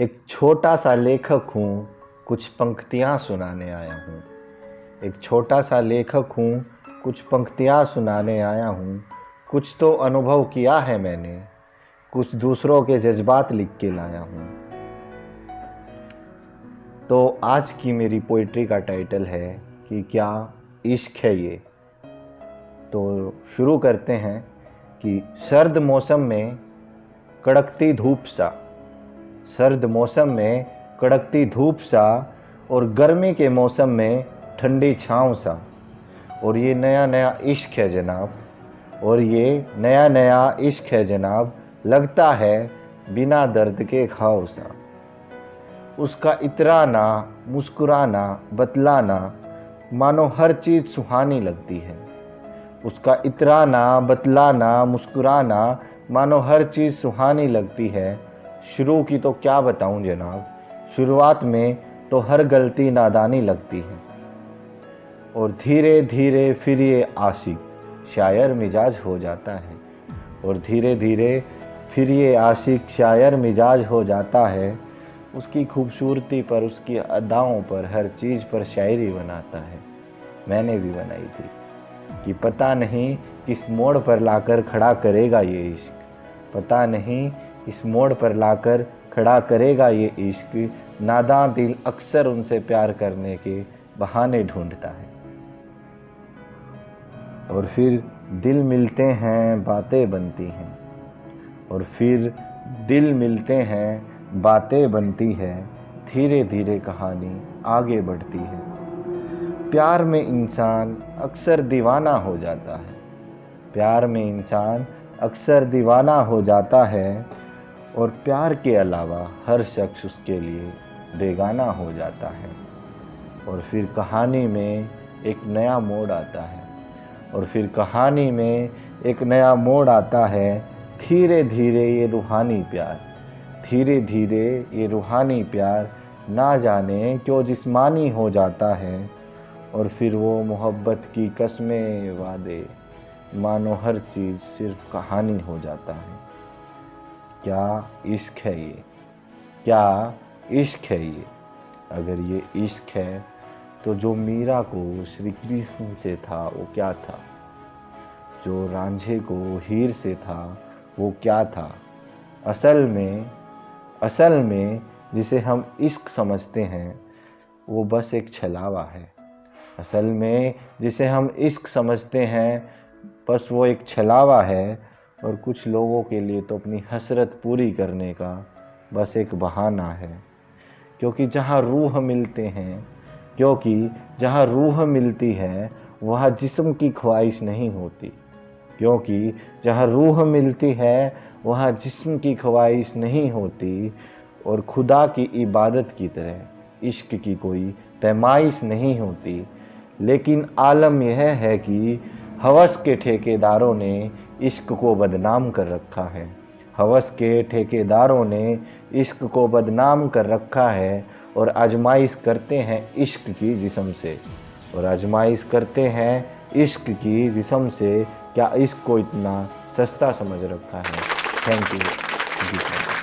एक छोटा सा लेखक हूँ, कुछ पंक्तियाँ सुनाने आया हूँ। एक छोटा सा लेखक हूँ, कुछ पंक्तियाँ सुनाने आया हूँ। कुछ तो अनुभव किया है मैंने, कुछ दूसरों के जज्बात लिख के लाया हूँ। तो आज की मेरी पोइट्री का टाइटल है कि क्या इश्क है ये। तो शुरू करते हैं कि सर्द मौसम में कड़कती धूप सा, सर्द मौसम में कड़कती धूप सा और गर्मी के मौसम में ठंडी छाँव सा। और ये नया नया इश्क है जनाब, और ये नया नया इश्क है जनाब, लगता है बिना दर्द के घाव सा। उसका इतराना, मुस्कुराना, बतलाना, मानो हर चीज़ सुहानी लगती है। उसका इतराना, बतलाना, मुस्कुराना, मानो हर चीज़ सुहानी लगती है। शुरू की तो क्या बताऊं जनाब, शुरुआत में तो हर गलती नादानी लगती है। और धीरे धीरे फिर ये आशिक शायर मिजाज हो जाता है। और धीरे धीरे फिर ये आशिक शायर मिजाज हो जाता है। उसकी खूबसूरती पर, उसकी अदाओं पर, हर चीज़ पर शायरी बनाता है। मैंने भी बनाई थी कि पता नहीं किस मोड़ पर लाकर खड़ा करेगा ये इश्क, पता नहीं इस मोड़ पर लाकर खड़ा करेगा ये इश्क। नादां दिल अक्सर उनसे प्यार करने के बहाने ढूंढता है। और फिर दिल मिलते हैं, बातें बनती हैं। और फिर दिल मिलते हैं, बातें बनती है। धीरे धीरे कहानी आगे बढ़ती है। प्यार में इंसान अक्सर दीवाना हो जाता है। प्यार में इंसान अक्सर दीवाना हो जाता है। और प्यार के अलावा हर शख्स उसके लिए बेगाना हो जाता है। और फिर कहानी में एक नया मोड़ आता है। और फिर कहानी में एक नया मोड़ आता है। धीरे धीरे ये रूहानी प्यार, धीरे धीरे ये रूहानी प्यार ना जाने क्यों जिस्मानी हो जाता है। और फिर वो मोहब्बत की कस्में, वादे, मानो हर चीज़ सिर्फ कहानी हो जाता है। क्या इश्क है ये, क्या इश्क है ये। अगर ये इश्क है तो जो मीरा को श्री कृष्ण से था वो क्या था, जो रांझे को हीर से था वो क्या था। असल में जिसे हम इश्क समझते हैं वो बस एक छलावा है। असल में जिसे हम इश्क समझते हैं बस वो एक छलावा है। और कुछ लोगों के लिए तो अपनी हसरत पूरी करने का बस एक बहाना है। क्योंकि जहाँ रूह मिलते हैं, क्योंकि जहाँ रूह मिलती है वहाँ जिस्म की ख्वाहिश नहीं होती। क्योंकि जहाँ रूह मिलती है वहाँ जिस्म की ख्वाहिश नहीं होती। और खुदा की इबादत की तरह इश्क की कोई पैमाइश नहीं होती। लेकिन आलम यह है कि हवस के ठेकेदारों ने इश्क को बदनाम कर रखा है। हवस के ठेकेदारों ने इश्क को बदनाम कर रखा है। और आजमाइश करते हैं इश्क की जिस्म से, और आजमाइश करते हैं इश्क की जिस्म से। क्या इश्क को इतना सस्ता समझ रखा है। Thank you.